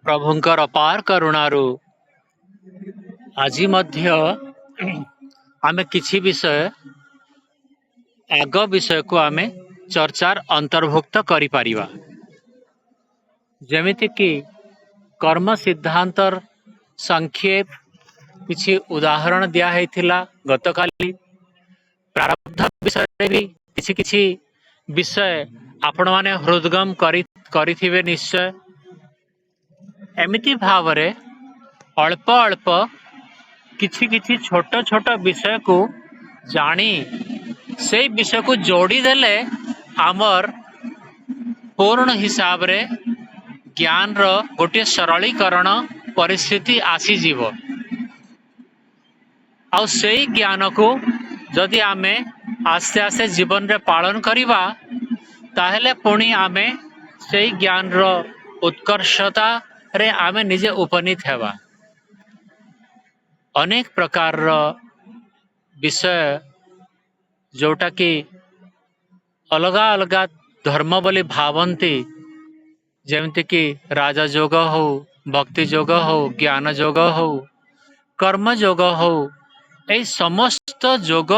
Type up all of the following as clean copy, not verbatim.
प्रभुंकर अपार करुणारू आज मध्य आमे किछि विषय आग विषय को आमे चर्चार अंतर्भुक्त करि परिबा। जेमिति कि कर्म सिद्धांतर संक्षेप किछि उदाहरण दिया हेतिला गतकाली। प्रारब्ध विषय भी किछि किछि विषय आपण माने हृदगम करिथिबे निश्चय। एमिति भावरे अल्प अल्प किछि किछि छोट छोट विषय को जानी से विषय को जोड़ी देले आमर पूर्ण हिसाब रे ज्ञान रो गोटे सरलीकरण परिस्थिति आसी जीवो। आउ सेई ज्ञान को जदि आमे आस्ते आस्ते जीवन रे पालन करिबा ताहेले पुणी आमे सेई ज्ञान रो उत्कर्षता रे आमे निजे उपनीत हेबा। अनेक प्रकार रो विषय जोटा कि अलगा अलगा धर्म बोली भावंती, जेमति कि राजयोग हो, भक्ति योग हो, ज्ञान योग हो, कर्म योग हो, ए समस्त योग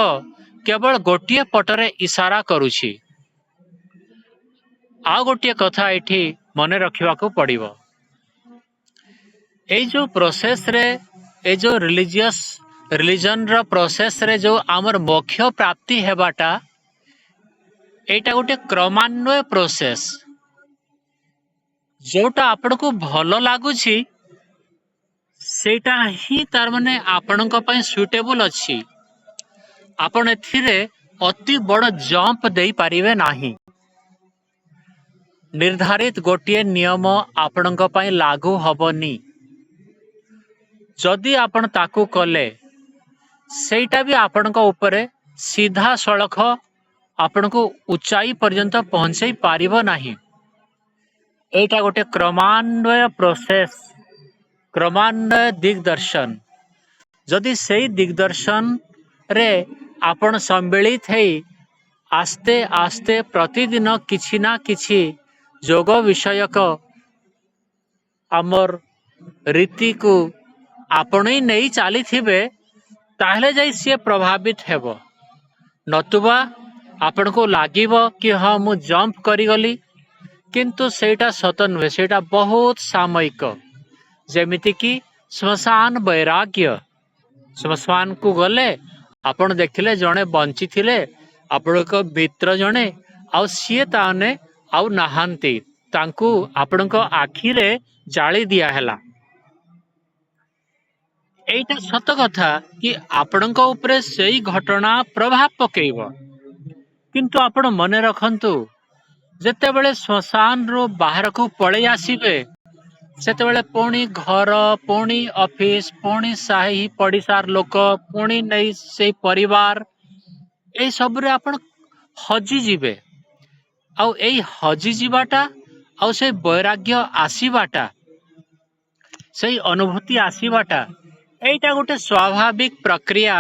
केवल गोटिए पटरे इशारा करुछि। आ गोटिए कथा एठी मने रखिबाकू पड़िबो। ए जो प्रोसेस रे ए जो रिलीजन रो प्रोसेस रे जो आमर मोक्ष प्राप्ति हेबाटा एटा गोटे क्रमान्वय प्रोसेस। जोटा आपण को भलो लागुछि सेटा ही तार माने आपण को पय सुटेबल अछि। आपण एथिरे अति बड़ जंप देई परिवे नाही। निर्धारित गोटिए नियम आपण को पय लागू हबनी। जदि आपण ताकू कले सेटा भी आपण को ऊपरे सीधा सड़क आपण को ऊंचाई पर्यंत पहुंचाई पारिबो नाही। एटा गोटे क्रमान्वय प्रोसेस, क्रमान्वय दिग्दर्शन। जदि सेई दिग्दर्शन रे आपण सम्मिलित हेई आस्ते आस्ते प्रतिदिन किछि ना किछि योग विषयक आमर रीति को आपणे नहीं चली थिबे ताहले जाई से प्रभावित हेबो। नतुबा आपण को लागिबो कि हाँ मु जंप करी गली, किंतु सेटा सत नुहे, सेटा बहुत सामयिक। जेमिति कि श्मशान वैराग्य। श्मशान को गले आपण देखिले जणे बंची थिले, आपण को मित्र जणे आउ सिए ताने आउ नाहांती, तांकू आपण को आखी रे जाली दिया हेला। एटा सत कथा कि आपण को ऊपरे सेई घटना प्रभाव पकेइबो। किंतु आपण मने रखंतु जेते बेले श्मशान रो बाहर को पळे आसीबे सेते बेले पुणी घर, पुणी ऑफिस, पुणी साही पड़िसार लोक, पुणी नहीं से परिवार, ए सब रे आपण हजी जिबे। आउ एई हजी जिबाटा आउ से वैराग्य आसीबाटा, सेई अनुभूति आसीबाटा एटा गोटे स्वाभाविक प्रक्रिया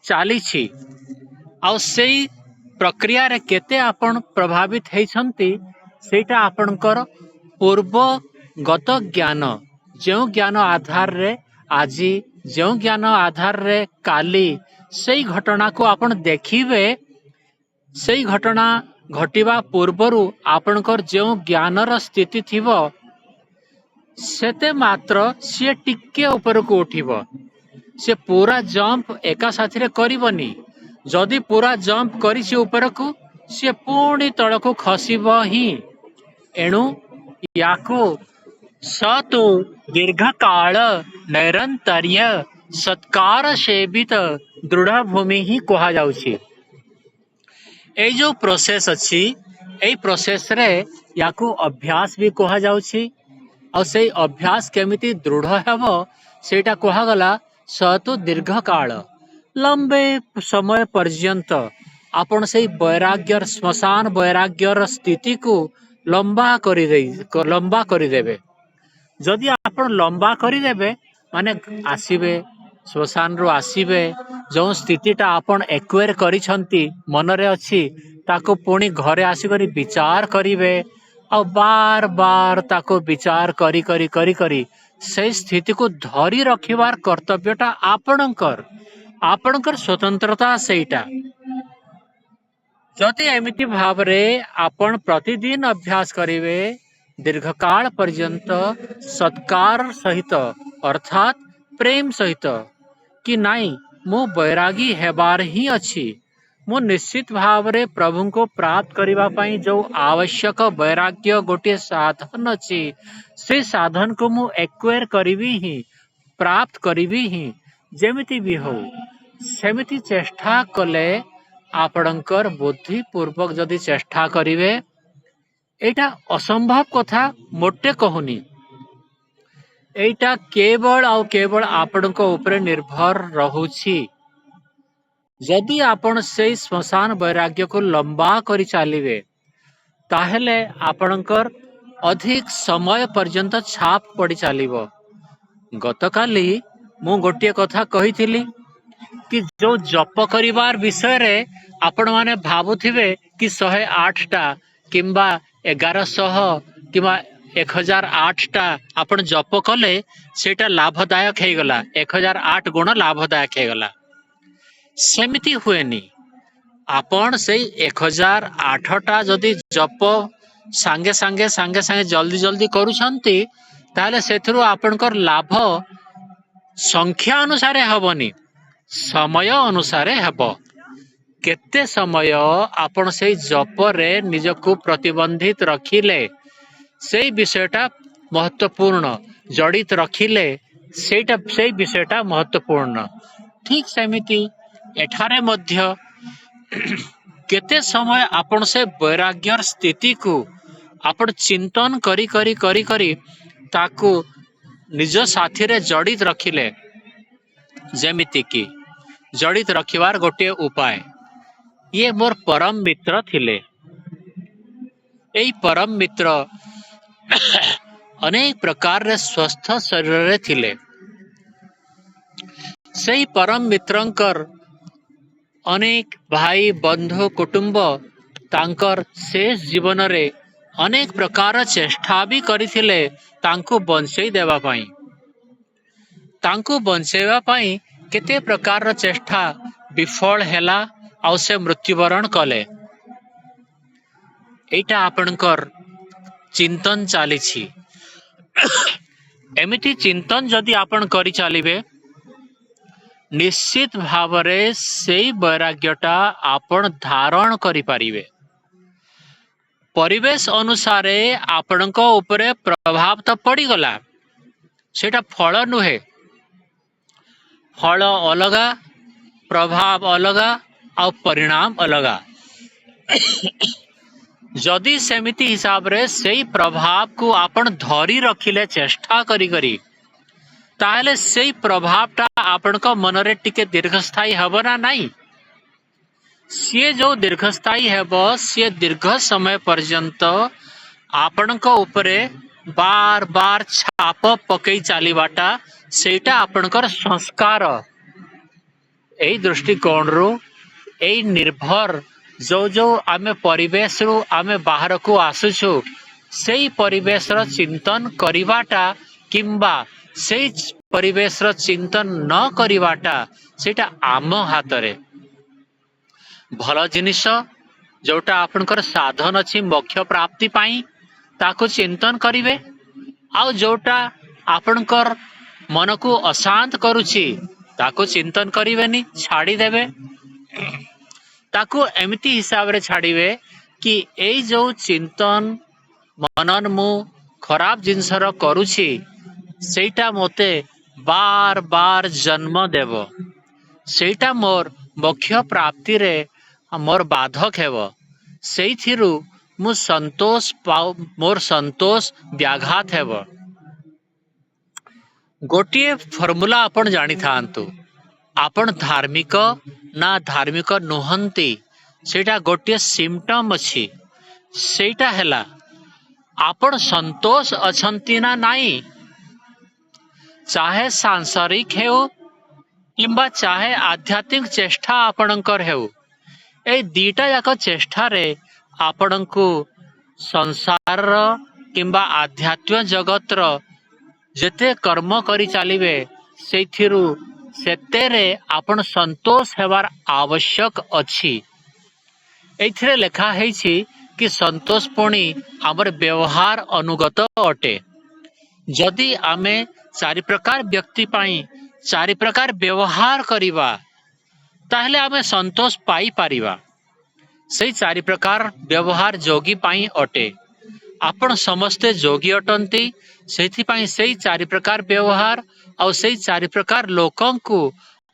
चालीछि। आउ सेई प्रक्रिया रे केते आपण प्रभावित हेइछंती सेटा आपणकर पूर्वगत ज्ञान, जो ज्ञान आधार रे आजी, जो ज्ञान आधार रे काली सेई घटना को आपण देखिबे। सेई घटना घटिबा पूर्वरु आपणकर जो ज्ञानर स्थिति थिबो सेते मात्र से टिके ऊपर को उठिबो। से पूरा जंप एका साथी रे करिबनी। जदि पूरा जंप करिछि ऊपर को से पुणी तळ को खसिबो ही। एणु याको सतु दीर्घकाल नैरंतर्य सत्कार सेवित दृढ़ भूमि ही कहा जाउछि। ए जो प्रोसेस अछि ए प्रोसेस रे याको अभ्यास भी कहा जाउछि। और से अभ्यास केमिति दृढ़ हेबो सेटा कहा गला सतु दीर्घकाल, लंबे समय पर्यंत आपण से वैराग्यर श्मशान वैराग्यर स्थिति को लंबा करी देबे। जदि आपण लंबा करी देबे माने आसीबे श्मशान रो आसीबे, जो स्थितिटा आपण एक्वायर करिसंती मनरे अछि ताको पुणी घरे आसी करी विचार करिवे, ଆଉ ବାର ବାର ତାକୁ ବିଚାର କରି ସେଇ ସ୍ଥିତିକୁ ଧରି ରଖିବାର କର୍ତ୍ତବ୍ୟଟା ଆପଣଙ୍କର ସ୍ୱତନ୍ତ୍ରତା ସେଇଟା। ଯଦି ଏମିତି ଭାବରେ ଆପଣ ପ୍ରତିଦିନ ଅଭ୍ୟାସ କରିବେ ଦୀର୍ଘକାଳ ପର୍ଯ୍ୟନ୍ତ ସତ୍କାର ସହିତ ଅର୍ଥାତ୍ ପ୍ରେମ ସହିତ କି ନାଇଁ ମୁଁ ବୈରାଗୀ ହେବାର ହିଁ ଅଛି, ମୁଁ ନିଶ୍ଚିତ ଭାବରେ ପ୍ରଭୁଙ୍କୁ ପ୍ରାପ୍ତ କରିବା ପାଇଁ ଯୋଉ ଆବଶ୍ୟକ ବୈରାଗ୍ୟ ଗୋଟିଏ ସାଧନ ଅଛି ସେ ସାଧନକୁ ମୁଁ ଏକ୍ୱାର କରିବି ହିଁ, ପ୍ରାପ୍ତ କରିବି ହିଁ, ଯେମିତି ବି ହଉ। ସେମିତି ଚେଷ୍ଟା କଲେ ଆପଣଙ୍କର ବୁଦ୍ଧି ପୂର୍ବକ ଯଦି ଚେଷ୍ଟା କରିବେ, ଏଇଟା ଅସମ୍ଭବ କଥା ମୋଟେ କହୁନି। ଏଇଟା କେବଳ ଆଉ କେବଳ ଆପଣଙ୍କ ଉପରେ ନିର୍ଭର ରହୁଛି। ଯଦି ଆପଣ ସେଇ ଶ୍ମଶାନ ବୈରାଗ୍ୟକୁ ଲମ୍ବା କରି ଚାଲିବେ ତାହେଲେ ଆପଣଙ୍କର ଅଧିକ ସମୟ ପର୍ଯ୍ୟନ୍ତ ଛାପ ପଡ଼ି ଚାଲିବ। ଗତକାଲି ମୁଁ ଗୋଟିଏ କଥା କହିଥିଲି କି ଯୋଉ ଜପ କରିବାର ବିଷୟରେ ଆପଣମାନେ ଭାବୁଥିବେ କି 108ଟା କିମ୍ବା 1100 କିମ୍ବା 1008ଟା ଆପଣ ଜପ କଲେ ସେଇଟା ଲାଭଦାୟକ ହେଇଗଲା, 1008 ଗୁଣ ଲାଭଦାୟକ ହେଇଗଲା। ସେମିତି ହୁଏନି। ଆପଣ ସେଇ 1008ଟା ଯଦି ଜପ ସାଙ୍ଗେ ଜଲ୍ଦି କରୁଛନ୍ତି ତାହେଲେ ସେଥିରୁ ଆପଣଙ୍କର ଲାଭ ସଂଖ୍ୟା ଅନୁସାରେ ହବନି, ସମୟ ଅନୁସାରେ ହେବ। କେତେ ସମୟ ଆପଣ ସେଇ ଜପରେ ନିଜକୁ ପ୍ରତିବନ୍ଧିତ ରଖିଲେ ସେଇ ବିଷୟଟା ମହତ୍ୱପୂର୍ଣ୍ଣ, ଜଡ଼ିତ ରଖିଲେ ସେଇ ବିଷୟଟା ମହତ୍ୱପୂର୍ଣ୍ଣ। ଠିକ୍ ସେମିତି ଏଠାରେ ମଧ୍ୟ କେତେ ସମୟ ଆପଣ ସେ ବୈରାଗ୍ୟର ସ୍ଥିତିକୁ ଆପଣ ଚିନ୍ତନ କରି ତାକୁ ନିଜ ସାଥିରେ ଜଡ଼ିତ ରଖିଲେ। ଯେମିତିକି ଜଡ଼ିତ ରଖିବାର ଗୋଟିଏ ଉପାୟ, ଇଏ ମୋର ପରମ ମିତ୍ର ଥିଲେ। ଏଇ ପରମ ମିତ୍ର ଅନେକ ପ୍ରକାରରେ ସ୍वस्थ ଶରୀରରେ ଥିଲେ। ସେଇ ପରମ ମିତ୍ରଙ୍କର ଅନେକ ଭାଇ ବନ୍ଧୁ କୁଟୁମ୍ବ ତାଙ୍କର ଶେଷ ଜୀବନରେ ଅନେକ ପ୍ରକାର ଚେଷ୍ଟା ବି କରିଥିଲେ ତାଙ୍କୁ ବଞ୍ଚେଇ ଦେବା ପାଇଁ। ତାଙ୍କୁ ବଞ୍ଚେଇବା ପାଇଁ କେତେ ପ୍ରକାରର ଚେଷ୍ଟା ବିଫଳ ହେଲା ଆଉ ସେ ମୃତ୍ୟୁବରଣ କଲେ। ଏଇଟା ଆପଣଙ୍କର ଚିନ୍ତନ ଚାଲିଛି। ଏମିତି ଚିନ୍ତନ ଯଦି ଆପଣ କରିଚାଲିବେ ନିଶ୍ଚିତ ଭାବରେ ସେଇ ବୈରାଗ୍ୟଟା ଆପଣ ଧାରଣ କରିପାରିବେ। ପରିବେଶ ଅନୁସାରେ ଆପଣଙ୍କ ଉପରେ ପ୍ରଭାବ ତ ପଡ଼ିଗଲା, ସେଇଟା ଫଳ ନୁହେଁ। ଫଳ ଅଲଗା, ପ୍ରଭାବ ଅଲଗା ଆଉ ପରିଣାମ ଅଲଗା। ଯଦି ସେମିତି ହିସାବରେ ସେଇ ପ୍ରଭାବକୁ ଆପଣ ଧରି ରଖିଲେ ଚେଷ୍ଟା କରି ତାହେଲେ ସେଇ ପ୍ରଭାବଟା ଆପଣଙ୍କ ମନରେ ଟିକେ ଦୀର୍ଘସ୍ଥାୟୀ ହେବ ନା ନାହିଁ? ସିଏ ଯୋଉ ଦୀର୍ଘସ୍ଥାୟୀ ହେବ ସିଏ ଦୀର୍ଘ ସମୟ ପର୍ଯ୍ୟନ୍ତ ଆପଣଙ୍କ ଉପରେ ବାର ବାର ଛାପ ପକେଇ ଚାଲିବାଟା ସେଇଟା ଆପଣଙ୍କର ସଂସ୍କାର। ଏଇ ଦୃଷ୍ଟିକୋଣରୁ ଏଇ ନିର୍ଭର ଯୋଉ ଆମେ ପରିବେଶରୁ ଆମେ ବାହାରକୁ ଆସୁଛୁ ସେଇ ପରିବେଶର ଚିନ୍ତନ କରିବାଟା କିମ୍ବା ସେଇ ପରିବେଶର ଚିନ୍ତନ ନ କରିବାଟା ସେଇଟା ଆମ ହାତରେ। ଭଲ ଜିନିଷ ଯୋଉଟା ଆପଣଙ୍କର ସାଧନ ଅଛି ମୋକ୍ଷ ପ୍ରାପ୍ତି ପାଇଁ ତାକୁ ଚିନ୍ତନ କରିବେ, ଆଉ ଯୋଉଟା ଆପଣଙ୍କର ମନକୁ ଅଶାନ୍ତ କରୁଛି ତାକୁ ଚିନ୍ତନ କରିବେନି, ଛାଡ଼ିଦେବେ। ତାକୁ ଏମିତି ହିସାବରେ ଛାଡ଼ିବେ କି ଏଇ ଯୋଉ ଚିନ୍ତନ ମନନ ମୁଁ ଖରାପ ଜିନିଷର କରୁଛି ସେଇଟା ମୋତେ ବାର ବାର ଜନ୍ମ ଦେବ, ସେଇଟା ମୋର ମୋକ୍ଷ ପ୍ରାପ୍ତିରେ ମୋର ବାଧକ ହେବ। ସେଇଥିରୁ ମୋର ସନ୍ତୋଷ ବ୍ୟାଘାତ ହେବ। ଗୋଟିଏ ଫର୍ମୁଲା ଆପଣ ଜାଣିଥାନ୍ତୁ, ଆପଣ ଧାର୍ମିକ ନା ଧାର୍ମିକ ନୁହନ୍ତି ସେଇଟା ଗୋଟିଏ ସିମ୍ପଟମ୍ ଅଛି। ସେଇଟା ହେଲା ଆପଣ ସନ୍ତୋଷ ଅଛନ୍ତି ନା ନାହିଁ। ଚାହେ ସାଂସାରିକ ହେଉ କିମ୍ବା ଚାହେ ଆଧ୍ୟାତ୍ମିକ ଚେଷ୍ଟା ଆପଣଙ୍କର ହେଉ, ଏଇ ଦିଟା ଯାକ ଚେଷ୍ଟାରେ ଆପଣଙ୍କୁ ସଂସାର ସଂସାର କିମ୍ବା ଆଧ୍ୟାତ୍ମ ଜଗତର ଯେତେ କର୍ମ କରି ଚାଲିବେ ସେଇଥିରୁ ସେତେରେ ଆପଣ ସନ୍ତୋଷ ହେବାର ଆବଶ୍ୟକ ଅଛି। ଏଇଥିରେ ଲେଖା ହେଇଛି କି ସନ୍ତୋଷ ପୁଣି ଆମର ବ୍ୟବହାର ଅନୁଗତ ଅଟେ। ଯଦି ଆମେ ଚାରି ପ୍ରକାର ବ୍ୟକ୍ତି ପାଇଁ ଚାରି ପ୍ରକାର ବ୍ୟବହାର କରିବା ତାହେଲେ ଆମେ ସନ୍ତୋଷ ପାଇପାରିବା। ସେଇ ଚାରି ପ୍ରକାର ବ୍ୟବହାର ଯୋଗୀ ପାଇଁ ଅଟେ। ଆପଣ ସମସ୍ତେ ଯୋଗୀ ଅଟନ୍ତି, ସେଇଥିପାଇଁ ସେଇ ଚାରି ପ୍ରକାର ବ୍ୟବହାର ଆଉ ସେଇ ଚାରି ପ୍ରକାର ଲୋକଙ୍କୁ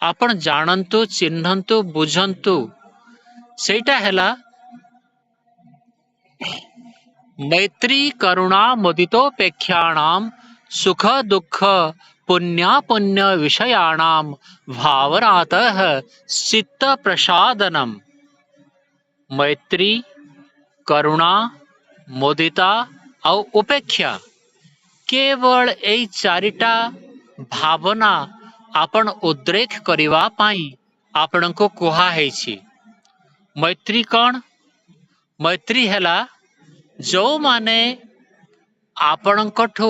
ଆପଣ ଜାଣନ୍ତୁ, ଚିହ୍ନନ୍ତୁ, ବୁଝନ୍ତୁ। ସେଇଟା ହେଲା मैत्री करुणा मुदितोपेक्षाणाम सुख दुख पुण्य पुण्य विषयाणाम भावनातः चित्त प्रसादनम। मैत्री, करुणा, मुदिता और उपेक्षा केवल एई चारिटा भावना आपण उद्रेक करिवा पाई आपणको कुहा ହେଇଛି। मैत्री कौन? मैत्री हैला जो माने आपणଙ୍କଠୁ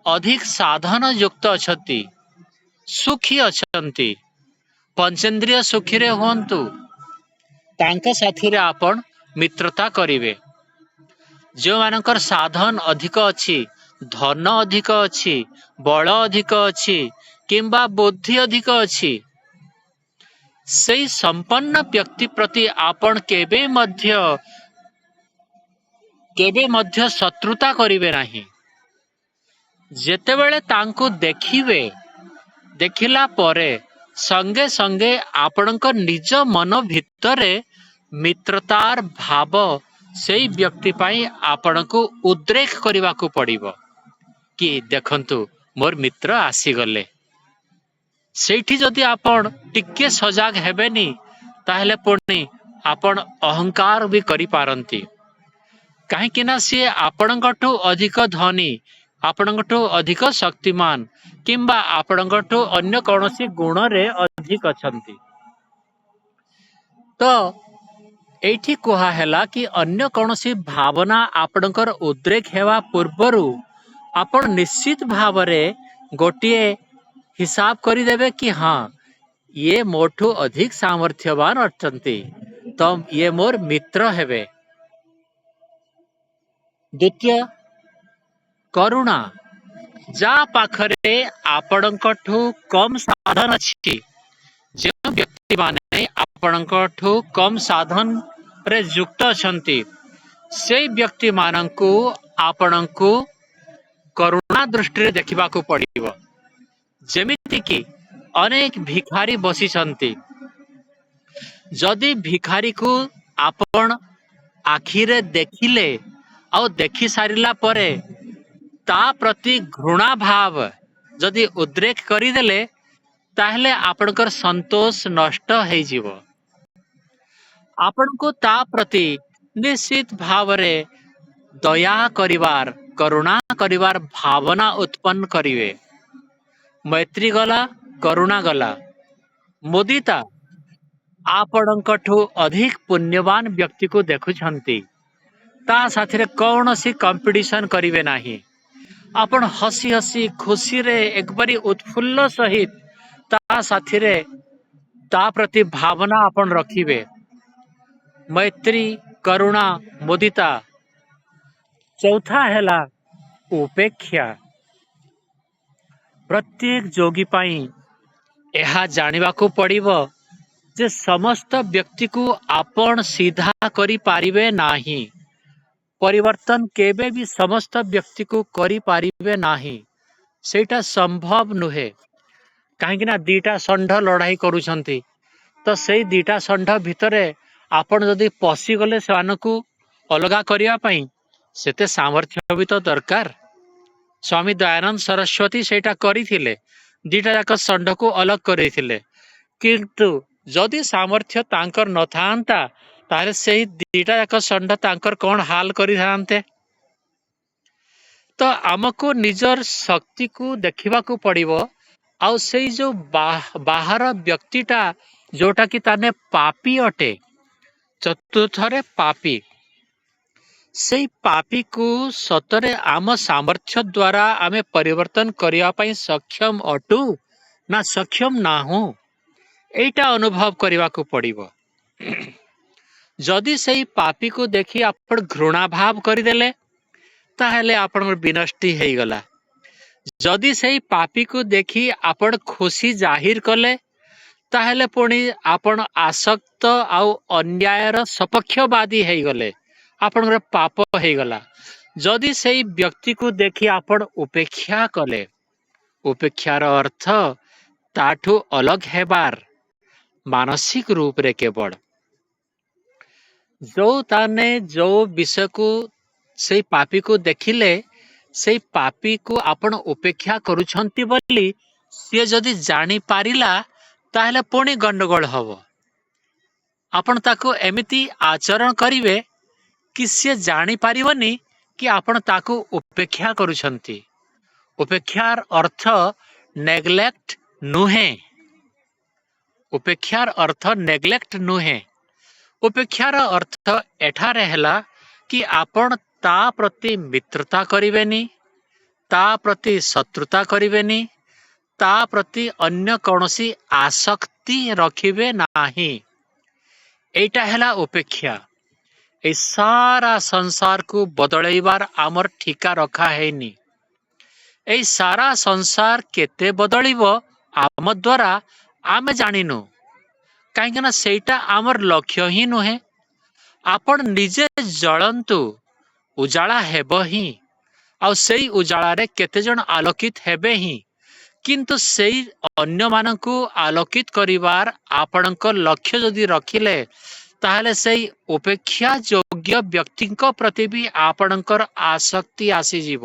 ଅଧିକ ସାଧନ ଯୁକ୍ତ ଅଛନ୍ତି, ସୁଖୀ ଅଛନ୍ତି, ପଞ୍ଚେନ୍ଦ୍ରିୟ ସୁଖୀରେ ହୁଅନ୍ତୁ, ତାଙ୍କ ସାଥିରେ ଆପଣ ମିତ୍ରତା କରିବେ। ଯେଉଁମାନଙ୍କର ସାଧନ ଅଧିକ ଅଛି, ଧନ ଅଧିକ ଅଛି, ବଳ ଅଧିକ ଅଛି କିମ୍ବା ବୁଦ୍ଧି ଅଧିକ ଅଛି, ସେଇ ସମ୍ପନ୍ନ ବ୍ୟକ୍ତି ପ୍ରତି ଆପଣ କେବେ ମଧ୍ୟ ଶତ୍ରୁତା କରିବେ ନାହିଁ। ଯେତେବେଳେ ତାଙ୍କୁ ଦେଖିବେ, ଦେଖିଲା ପରେ ସଙ୍ଗେ ସଙ୍ଗେ ଆପଣଙ୍କ ନିଜ ମନ ଭିତରେ ମିତ୍ରତାର ଭାବ ସେଇ ବ୍ୟକ୍ତି ପାଇଁ ଆପଣଙ୍କୁ ଉଦ୍ରେକ କରିବାକୁ ପଡ଼ିବ କି ଦେଖନ୍ତୁ ମୋର ମିତ୍ର ଆସିଗଲେ। ସେଇଠି ଯଦି ଆପଣ ଟିକେ ସଜାଗ ହେବେନି ତାହେଲେ ପୁଣି ଆପଣ ଅହଙ୍କାର ବି କରିପାରନ୍ତି। କାହିଁକି ନା ସିଏ ଆପଣଙ୍କଠୁ ଅଧିକ ଧନୀ, ଆପଣଙ୍କଠୁ ଅଧିକ ଶକ୍ତିମାନ କିମ୍ବା ଆପଣଙ୍କଠୁ ଅନ୍ୟ କୌଣସି ଗୁଣରେ ଅଧିକ ଅଛନ୍ତି। ତ ଏଇଠି କୁହା ହେଲା କି ଅନ୍ୟ କୌଣସି ଭାବନା ଆପଣଙ୍କର ଉଦ୍ରେକ ହେବା ପୂର୍ବରୁ ଆପଣ ନିଶ୍ଚିତ ଭାବରେ ଗୋଟିଏ ହିସାବ କରିଦେବେ କି ହଁ ଇଏ ମୋଠୁ ଅଧିକ ସାମର୍ଥ୍ୟବାନ ଅଛନ୍ତି, ତ ଇଏ ମୋର ମିତ୍ର ହେବେ। ଦ୍ୱିତୀୟ, କରୁଣା। ଯାହା ପାଖରେ ଆପଣଙ୍କଠୁ କମ ସାଧନ ଅଛି, ଯେଉଁ ବ୍ୟକ୍ତିମାନେ ଆପଣଙ୍କଠୁ କମ ସାଧନରେ ଯୁକ୍ତ ଅଛନ୍ତି, ସେଇ ବ୍ୟକ୍ତିମାନଙ୍କୁ ଆପଣଙ୍କୁ କରୁଣା ଦୃଷ୍ଟିରେ ଦେଖିବାକୁ ପଡ଼ିବ। ଯେମିତିକି ଅନେକ ଭିଖାରୀ ବସିଛନ୍ତି, ଯଦି ଭିଖାରୀକୁ ଆପଣ ଆଖିରେ ଦେଖିଲେ ଆଉ ଦେଖି ସାରିଲା ପରେ ତା ପ୍ରତି ଘୃଣା ଭାବ ଯଦି ଉଦ୍ରେକ କରିଦେଲେ ତାହେଲେ ଆପଣଙ୍କର ସନ୍ତୋଷ ନଷ୍ଟ ହେଇଯିବ। ଆପଣଙ୍କୁ ତା ପ୍ରତି ନିଶ୍ଚିତ ଭାବରେ ଦୟା କରିବାର, କରୁଣା କରିବାର ଭାବନା ଉତ୍ପନ୍ନ କରିବେ। मैत्री गला, करुणा गला। मुदिता, ଆପଣଙ୍କଠୁ ଅଧିକ ପୁଣ୍ୟବାନ ବ୍ୟକ୍ତିକୁ ଦେଖୁଛନ୍ତି, ତା ସାଥିରେ କୌଣସି କମ୍ପିଟିସନ କରିବେ ନାହିଁ। ଆପଣ ହସି ହସି ଖୁସିରେ ଏକବାରି ଉତ୍ଫୁଲ୍ଲ ସହିତ ତା ସାଥିରେ ତା ପ୍ରତି ଭାବନା ଆପଣ ରଖିବେ। मैत्री, करुणा, मुदिता। चौथा ହେଲା उपेक्षा। प्रत्येक जोगी ପାଇଁ ଏହା ଜାଣିବାକୁ ପଡ଼ିବ ଯେ ସମସ୍ତ ବ୍ୟକ୍ତିକୁ ଆପଣ ସିଧା କରିପାରିବେ ନାହିଁ। ପରିବର୍ତ୍ତନ କେବେ ବି ସମସ୍ତ ବ୍ୟକ୍ତିକୁ କରିପାରିବେ ନାହିଁ, ସେଇଟା ସମ୍ଭବ ନୁହେଁ। କାହିଁକି ନା ଦିଟା ଷଣ୍ଢ ଲଢ଼ାଇ କରୁଛନ୍ତି, ତ ସେଇ ଦିଟା ଷଣ୍ଢ ଭିତରେ ଆପଣ ଯଦି ପଶିଗଲେ ସେମାନଙ୍କୁ ଅଲଗା କରିବା ପାଇଁ ସେତେ ସାମର୍ଥ୍ୟ ବି ତ ଦରକାର। ସ୍ୱାମୀ ଦୟାନନ୍ଦ ସରସ୍ୱତୀ ସେଇଟା କରିଥିଲେ, ଦିଟା ଯାକ ଷଣ୍ଢକୁ ଅଲଗା କରିଥିଲେ। କିନ୍ତୁ ଯଦି ସାମର୍ଥ୍ୟ ତାଙ୍କର ନଥାନ୍ତା ତାହେଲେ ସେଇ ଦିଟା ଯାକ ଷଣ୍ଢ ତାଙ୍କର କ'ଣ ହାଲ କରିଥାନ୍ତେ। ତ ଆମକୁ ନିଜର ଶକ୍ତିକୁ ଦେଖିବାକୁ ପଡ଼ିବ। ଆଉ ସେଇ ଯୋଉ ବାହାର ବ୍ୟକ୍ତିଟା ଯୋଉଟା କି ତାନେ ପାପୀ ଅଟେ, ଚତୁର୍ଥରେ ପାପୀ, ସେଇ ପାପୀକୁ ସତରେ ଆମ ସାମର୍ଥ୍ୟ ଦ୍ୱାରା ଆମେ ପରିବର୍ତ୍ତନ କରିବା ପାଇଁ ସକ୍ଷମ ଅଟୁ ନା ସକ୍ଷମ ନାହୁଁ, ଏଇଟା ଅନୁଭବ କରିବାକୁ ପଡ଼ିବ। ଯଦି ସେଇ ପାପୀକୁ ଦେଖି ଆପଣ ଘୃଣା ଭାବ କରିଦେଲେ, ତାହେଲେ ଆପଣଙ୍କର ବିନଷ୍ଟି ହେଇଗଲା। ଯଦି ସେଇ ପାପୀକୁ ଦେଖି ଆପଣ ଖୁସି ଜାହିର କଲେ, ତାହେଲେ ପୁଣି ଆପଣ ଆସକ୍ତ ଆଉ ଅନ୍ୟାୟର ସପକ୍ଷବାଦୀ ହେଇଗଲେ, ଆପଣଙ୍କର ପାପ ହେଇଗଲା। ଯଦି ସେଇ ବ୍ୟକ୍ତିକୁ ଦେଖି ଆପଣ ଉପେକ୍ଷା କଲେ, ଉପେକ୍ଷାର ଅର୍ଥ ତାଠୁ ଅଲଗା ହେବାର ମାନସିକ ରୂପରେ କେବଳ ଯୋଉ ବିଷୟକୁ ସେଇ ପାପୀକୁ ଦେଖିଲେ, ସେଇ ପାପୀକୁ ଆପଣ ଉପେକ୍ଷା କରୁଛନ୍ତି ବୋଲି ସିଏ ଯଦି ଜାଣିପାରିଲା, ତାହେଲେ ପୁଣି ଗଣ୍ଡଗୋଳ ହବ। ଆପଣ ତାକୁ ଏମିତି ଆଚରଣ କରିବେ କି ସିଏ ଜାଣିପାରିବନି କି ଆପଣ ତାକୁ ଉପେକ୍ଷା କରୁଛନ୍ତି। ଉପେକ୍ଷାର ଅର୍ଥ ନେଗ୍ଲେକ୍ଟ ନୁହେଁ। ଉପେକ୍ଷାର ଅର୍ଥ ନେଗ୍ଲେକ୍ଟ ନୁହେଁ। ଉପେକ୍ଷାର ଅର୍ଥ ଏଠାରେ ହେଲା କି ଆପଣ ତା ପ୍ରତି ମିତ୍ରତା କରିବେନି, ତା ପ୍ରତି ଶତ୍ରୁତା କରିବେନି, ତା ପ୍ରତି ଅନ୍ୟ କୌଣସି ଆସକ୍ତି ରଖିବେ ନାହିଁ। ଏଇଟା ହେଲା ଉପେକ୍ଷା। এই ସାରା ସଂସାରକୁ ବଦଳେଇବାର ଆମର ଠିକା ରଖା ହେଇନି। এই ସାରା ସଂସାର କେତେ ବଦଳିବ ଆମ ଦ୍ୱାରା ଆମେ ଜାଣିନୁ, କାହିଁକି ନା ସେଇଟା ଆମର ଲକ୍ଷ୍ୟ ହିଁ ନୁହେଁ। ଆପଣ ନିଜେ ଜଳନ୍ତୁ, ଉଜାଳା ହେବ ହିଁ, ଆଉ ସେଇ ଉଜାଳାରେ କେତେଜଣ ଆଲୋକିତ ହେବେ ହିଁ। କିନ୍ତୁ ସେଇ ଅନ୍ୟମାନଙ୍କୁ ଆଲୋକିତ କରିବାର ଆପଣଙ୍କ ଲକ୍ଷ୍ୟ ଯଦି ରଖିଲେ, ତାହେଲେ ସେଇ ଉପେକ୍ଷା ଯୋଗ୍ୟ ବ୍ୟକ୍ତିଙ୍କ ପ୍ରତି ବି ଆପଣଙ୍କର ଆସକ୍ତି ଆସିଯିବ।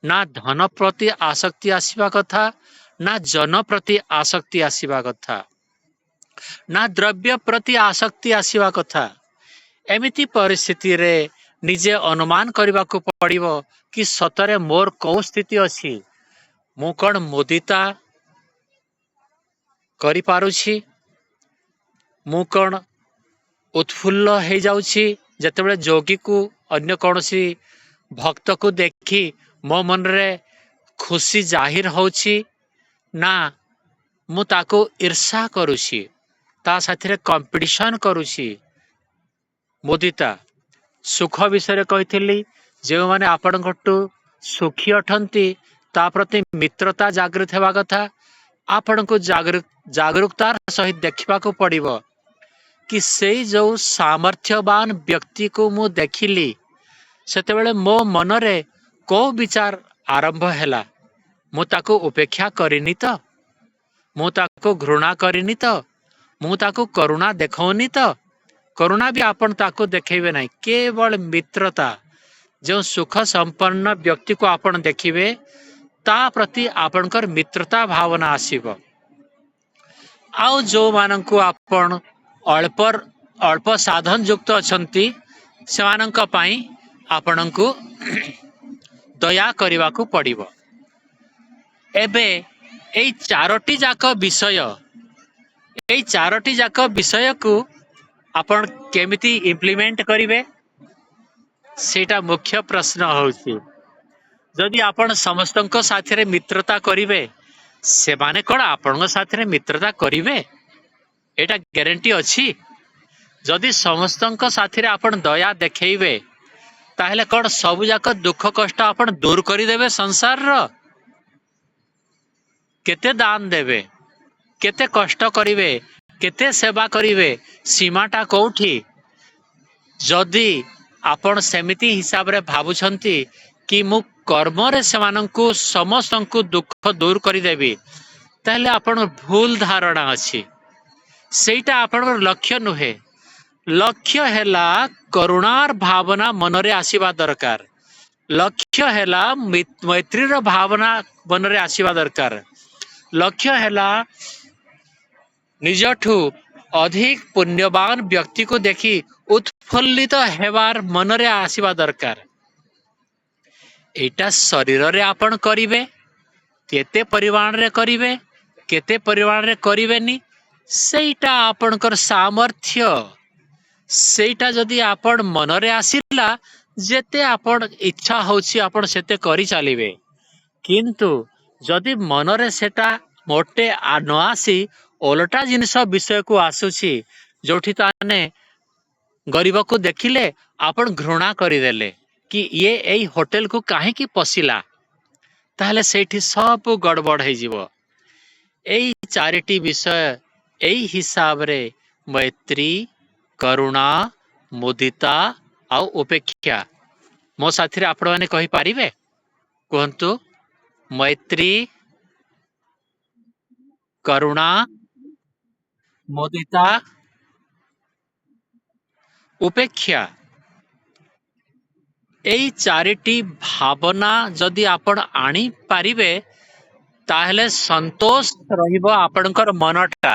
ନା ଧନ ପ୍ରତି ଆସକ୍ତି ଆସିବା କଥା, ନା ଜନ ପ୍ରତି ଆସକ୍ତି ଆସିବା କଥା, ନା ଦ୍ରବ୍ୟ ପ୍ରତି ଆସକ୍ତି ଆସିବା କଥା। ଏମିତି ପରିସ୍ଥିତିରେ ନିଜେ ଅନୁମାନ କରିବାକୁ ପଡ଼ିବ କି ସତରେ ମୋର କୋଉ ସ୍ଥିତି ଅଛି। ମୁଁ କ'ଣ ମୁଦିତା କରିପାରୁଛି? ମୁଁ କ'ଣ ଉତ୍ଫୁଲ୍ଲ ହେଇଯାଉଛି ଯେତେବେଳେ ଯୋଗୀକୁ ଅନ୍ୟ କୌଣସି ଭକ୍ତକୁ ଦେଖି ମୋ ମନରେ ଖୁସି ଜାହିର ହେଉଛି? ନା ମୁଁ ତାକୁ ଈର୍ଷା କରୁଛି, ତା ସାଥିରେ କମ୍ପିଟିସନ କରୁଛି? ମୁଦିତା ସୁଖ ବିଷୟରେ କହିଥିଲି। ଯେଉଁମାନେ ଆପଣଙ୍କଠୁ ସୁଖୀ ଅଟନ୍ତି ତା ପ୍ରତି ମିତ୍ରତା ଜାଗୃତ ହେବା କଥା। ଆପଣଙ୍କୁ ଜାଗରୂକତାର ସହିତ ଦେଖିବାକୁ ପଡ଼ିବ କି ସେଇ ଯେଉଁ ସାମର୍ଥ୍ୟବାନ ବ୍ୟକ୍ତିକୁ ମୁଁ ଦେଖିଲି, ସେତେବେଳେ ମୋ ମନରେ କୋଉ ବିଚାର ଆରମ୍ଭ ହେଲା? ମୁଁ ତାକୁ ଉପେକ୍ଷା କରିନି ତ? ମୁଁ ତାକୁ ଘୃଣା କରିନି ତ? ମୁଁ ତାକୁ କରୁଣା ଦେଖଉନି ତ? କରୁଣା ବି ଆପଣ ତାକୁ ଦେଖେଇବେ ନାହିଁ, କେବଳ ମିତ୍ରତା। ଯେଉଁ ସୁଖ ସମ୍ପନ୍ନ ବ୍ୟକ୍ତିକୁ ଆପଣ ଦେଖିବେ, ତା ପ୍ରତି ଆପଣଙ୍କର ମିତ୍ରତା ଭାବନା ଆସିବ। ଆଉ ଯେଉଁମାନଙ୍କୁ ଆପଣ ଅଳ୍ପ ସାଧନ ଯୁକ୍ତ ଅଛନ୍ତି, ସେମାନଙ୍କ ପାଇଁ ଆପଣଙ୍କୁ ଦୟା କରିବାକୁ ପଡ଼ିବ। ଏବେ ଏଇ ଚାରୋଟି ଯାକ ବିଷୟକୁ ଆପଣ କେମିତି ଇମ୍ପ୍ଲିମେଣ୍ଟ କରିବେ, ସେଇଟା ମୁଖ୍ୟ ପ୍ରଶ୍ନ ହେଉଛି। ଯଦି ଆପଣ ସମସ୍ତଙ୍କ ସାଥିରେ ମିତ୍ରତା କରିବେ, ସେମାନେ କ'ଣ ଆପଣଙ୍କ ସାଥିରେ ମିତ୍ରତା କରିବେ? ଏଇଟା ଗ୍ୟାରେଣ୍ଟି ଅଛି? ଯଦି ସମସ୍ତଙ୍କ ସାଥିରେ ଆପଣ ଦୟା ଦେଖେଇବେ, ତାହେଲେ କ'ଣ ସବୁ ଯାକ ଦୁଃଖ କଷ୍ଟ ଆପଣ ଦୂର କରିଦେବେ ସଂସାରର? କେତେ ଦାନ ଦେବେ, କେତେ କଷ୍ଟ କରିବେ, କେତେ ସେବା କରିବେ, ସୀମାଟା କୋଉଠି? ଯଦି ଆପଣ ସେମିତି ହିସାବରେ ଭାବୁଛନ୍ତି କି ମୁଁ କର୍ମରେ ସେମାନଙ୍କୁ ସମସ୍ତଙ୍କୁ ଦୁଃଖ ଦୂର କରିଦେବି, ତାହେଲେ ଆପଣଙ୍କ ଭୁଲ ଧାରଣା ଅଛି। ସେଇଟା ଆପଣଙ୍କର ଲକ୍ଷ୍ୟ ନୁହେଁ। ଲକ୍ଷ୍ୟ ହେଲା କରୁଣାର ଭାବନା ମନରେ ଆସିବା ଦରକାର। ଲକ୍ଷ୍ୟ ହେଲା ମୈତ୍ରୀର ଭାବନା ମନରେ ଆସିବା ଦରକାର। ଲକ୍ଷ୍ୟ ହେଲା ନିଜଠୁ ଅଧିକ ପୁଣ୍ୟବାନ ବ୍ୟକ୍ତିକୁ ଦେଖି ଉତ୍ଫୁଲ୍ଲିତ ହେବାର ମନରେ ଆସିବା ଦରକାର। ଏଇଟା ଶରୀରରେ ଆପଣ କରିବେ, କେତେ ପରିମାଣରେ କରିବେ, କେତେ ପରିମାଣରେ କରିବେନି, ସେଇଟା ଆପଣଙ୍କର ସାମର୍ଥ୍ୟ, ସେଇଟା ଯଦି ଆପଣ ମନରେ ଆସିଲା, ଯେତେ ଆପଣ ଇଚ୍ଛା ହଉଛି ଆପଣ ସେତେ କରି ଚାଲିବେ। କିନ୍ତୁ ଯଦି ମନରେ ସେଟା ମୋଟେ ନ ଆସି ଓଲଟା ଜିନିଷ ବିଷୟକୁ ଆସୁଛି, ଯୋଉଠି ତାମାନେ ଗରିବକୁ ଦେଖିଲେ ଆପଣ ଘୃଣା କରିଦେଲେ କି ଇଏ ଏଇ ହୋଟେଲକୁ କାହିଁକି ପଶିଲା, ତାହେଲେ ସେଇଠି ସବୁ ଗଡ଼ବଡ଼ ହେଇଯିବ। ଏଇ ଚାରିଟି ବିଷୟ ଏଇ ହିସାବରେ ମୈତ୍ରୀ, କରୁଣା, ମୁଦିତା ଆଉ ଉପେକ୍ଷା। ମୋ ସାଥିରେ ଆପଣମାନେ କହିପାରିବେ? କୁହନ୍ତୁ। ମୈତ୍ରୀ, କରୁଣା, ମୁଦିତା, ଉପେକ୍ଷା। ଏଇ ଚାରିଟି ଭାବନା ଯଦି ଆପଣ ଆଣିପାରିବେ, ତାହେଲେ ସନ୍ତୋଷ ରହିବ ଆପଣଙ୍କର ମନଟା।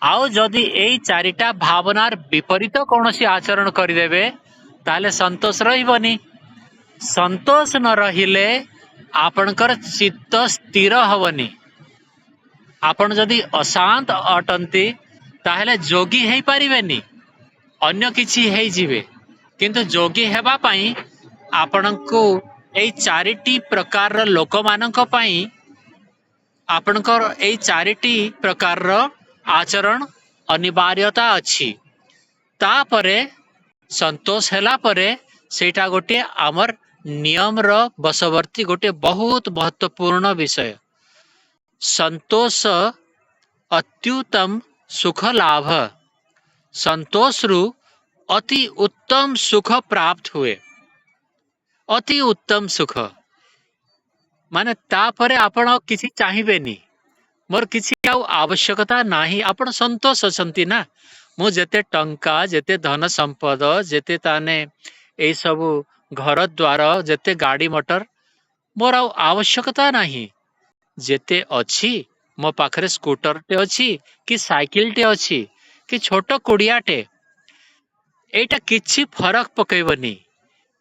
ଆଉ ଯଦି ଏଇ ଚାରିଟା ଭାବନାର ବିପରୀତ କୌଣସି ଆଚରଣ କରିଦେବେ, ତାହେଲେ ସନ୍ତୋଷ ରହିବନି। ସନ୍ତୋଷ ନ ରହିଲେ ଆପଣଙ୍କର ଚିତ୍ତ ସ୍ଥିର ହବନି। ଆପଣ ଯଦି ଅଶାନ୍ତ ଅଟନ୍ତି, ତାହେଲେ ଯୋଗୀ ହେଇପାରିବେନି, ଅନ୍ୟ କିଛି ହେଇଯିବେ। କିନ୍ତୁ ଯୋଗୀ ହେବା ପାଇଁ ଆପଣଙ୍କୁ ଏଇ ଚାରିଟି ପ୍ରକାରର ଲୋକମାନଙ୍କ ପାଇଁ ଆପଣଙ୍କର ଏଇ ଚାରିଟି ପ୍ରକାରର ଆଚରଣ ଅନିବାର୍ଯ୍ୟତା ଅଛି। ତାପରେ ସନ୍ତୋଷ ହେଲା ପରେ ସେଇଟା ଗୋଟିଏ ଆମର ନିୟମର ବଶବର୍ତ୍ତୀ ଗୋଟିଏ ବହୁତ ମହତ୍ୱପୂର୍ଣ୍ଣ ବିଷୟ। ସନ୍ତୋଷ ଅତ୍ୟୁତ୍ତମ ସୁଖ ଲାଭ। ସନ୍ତୋଷରୁ ଅତି ଉତ୍ତମ ସୁଖ ପ୍ରାପ୍ତ ହୁଏ। ଅତି ଉତ୍ତମ ସୁଖ ମାନେ ତାପରେ ଆପଣ ଆଉ କିଛି ଚାହିଁବେନି। ମୋର କିଛି ଆଉ ଆବଶ୍ୟକତା ନାହିଁ, ଆପଣ ସନ୍ତୋଷ ଅଛନ୍ତି ନା। ମୁଁ ଯେତେ ଟଙ୍କା, ଯେତେ ଧନ ସମ୍ପଦ, ଯେତେ ତାନେ ଏଇ ସବୁ ଘର ଦ୍ୱାର, ଯେତେ ଗାଡ଼ି ମଟର, ମୋର ଆଉ ଆବଶ୍ୟକତା ନାହିଁ। ଯେତେ ଅଛି, ମୋ ପାଖରେ ସ୍କୁଟରଟେ ଅଛି କି ସାଇକେଲଟେ ଅଛି କି ଛୋଟ କୁଡ଼ିଆଟେ, ଏଇଟା କିଛି ଫରକ ପକେଇବନି।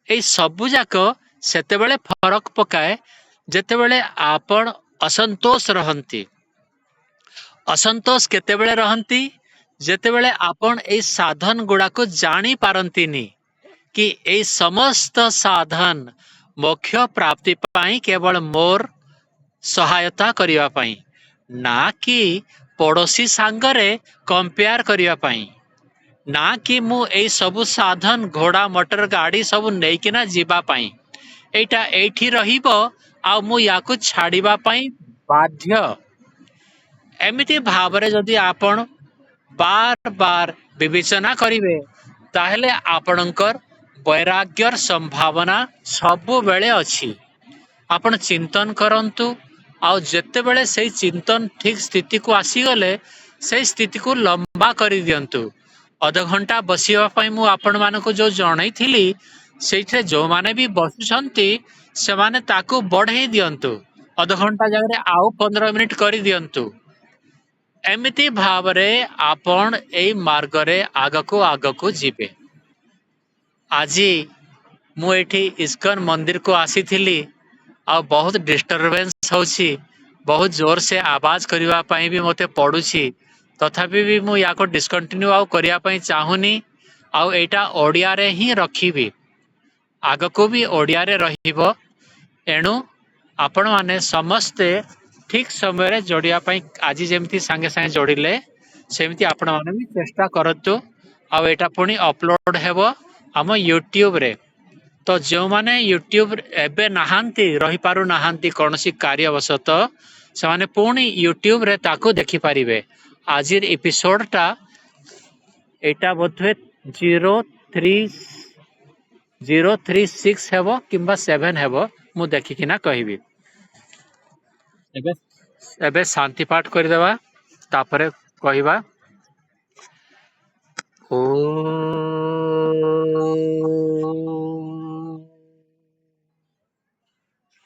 ଏଇ ସବୁ ଯାକ ସେତେବେଳେ ଫରକ ପକାଏ ଯେତେବେଳେ ଆପଣ ଅସନ୍ତୋଷ ରହନ୍ତି। ଅସନ୍ତୋଷ କେତେବେଳେ ରହନ୍ତି? ଯେତେବେଳେ ଆପଣ ଏଇ ସାଧନ ଗୁଡ଼ାକୁ ଜାଣି ପାରନ୍ତିନି କି ଏଇ ସମସ୍ତ ସାଧନ ମୋକ୍ଷ ପ୍ରାପ୍ତି ପାଇଁ କେବଳ ମୋର ସହାୟତା କରିବା ପାଇଁ, ନା କି ପଡ଼ୋଶୀ ସାଙ୍ଗରେ କମ୍ପେୟାର କରିବା ପାଇଁ, ନା କି ମୁଁ ଏଇ ସବୁ ସାଧନ ଘୋଡ଼ା ମଟର ଗାଡ଼ି ସବୁ ନେଇକିନା ଯିବା ପାଇଁ। ଏଇଟା ଏଇଠି ରହିବ ଆଉ ମୁଁ ୟାକୁ ଛାଡ଼ିବା ପାଇଁ ବାଧ୍ୟ। ଏମିତି ଭାବରେ ଯଦି ଆପଣ ବାର ବାର ବିବେଚନା କରିବେ, ତାହେଲେ ଆପଣଙ୍କର ବୈରାଗ୍ୟର ସମ୍ଭାବନା ସବୁବେଳେ ଅଛି। ଆପଣ ଚିନ୍ତନ କରନ୍ତୁ, ଆଉ ଯେତେବେଳେ ସେଇ ଚିନ୍ତନ ଠିକ ସ୍ଥିତିକୁ ଆସିଗଲେ ସେଇ ସ୍ଥିତିକୁ ଲମ୍ବା କରିଦିଅନ୍ତୁ। ଅଧଘଣ୍ଟା ବସିବା ପାଇଁ ମୁଁ ଆପଣମାନଙ୍କୁ ଯୋଉ ଜଣେଇଥିଲି, ସେଇଥିରେ ଯୋଉମାନେ ବି ବସୁଛନ୍ତି ସେମାନେ ତାକୁ ବଢ଼େଇ ଦିଅନ୍ତୁ। ଅଧଘଣ୍ଟା ଜାଗାରେ ଆଉ 15 ମିନିଟ କରିଦିଅନ୍ତୁ। ଏମିତି ଭାବରେ ଆପଣ ଏଇ ମାର୍ଗରେ ଆଗକୁ ଆଗକୁ ଯିବେ। ଆଜି ମୁଁ ଏଠି ଇସ୍କନ ମନ୍ଦିରକୁ ଆସିଥିଲି, ଆଉ ବହୁତ ଡିଷ୍ଟରବେନ୍ସ ହଉଛି, ବହୁତ ଜୋର ସେ ଆବାଜ କରିବା ପାଇଁ ବି ମୋତେ ପଡ଼ୁଛି। ତଥାପି ବି ମୁଁ ୟାକୁ ଡିସକଣ୍ଟିନ୍ୟୁ ଆଉ କରିବା ପାଇଁ ଚାହୁଁନି, ଆଉ ଏଇଟା ଓଡ଼ିଆରେ ହିଁ ରଖିବି। ଆଗକୁ ବି ଓଡ଼ିଆରେ ରହିବ। ଏଣୁ ଆପଣମାନେ ସମସ୍ତେ ଠିକ ସମୟରେ ଯୋଡ଼ିବା ପାଇଁ ଆଜି ଯେମିତି ସାଙ୍ଗେ ସାଙ୍ଗେ ଯୋଡ଼ିଲେ, ସେମିତି ଆପଣମାନେ ବି ଚେଷ୍ଟା କରନ୍ତୁ। ଆଉ ଏଇଟା ପୁଣି ଅପଲୋଡ଼ ହେବ ଆମ ୟୁଟ୍ୟୁବରେ। ତ ଯେଉଁମାନେ ୟୁଟ୍ୟୁବ ଏବେ ନାହାନ୍ତି, ରହିପାରୁନାହାନ୍ତି କୌଣସି କାର୍ଯ୍ୟବଶତଃ, ସେମାନେ ପୁଣି ୟୁଟ୍ୟୁବରେ ତାକୁ ଦେଖିପାରିବେ। ଆଜିର ଏପିସୋଡ଼ଟା ଏଇଟା ବୋଧହୁଏ 036 ହେବ କିମ୍ବା 7 ହେବ, ମୁଁ ଦେଖିକିନା କହିବି। ଏବେ ଏବେ ଶାନ୍ତି ପାଠ କରିଦେବା, ତାପରେ କହିବା।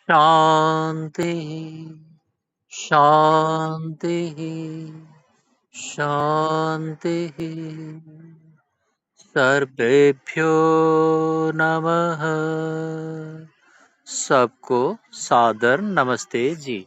शांति शांति शांति। सर्वेभ्यो नमः। सबको सादर नमस्ते जी।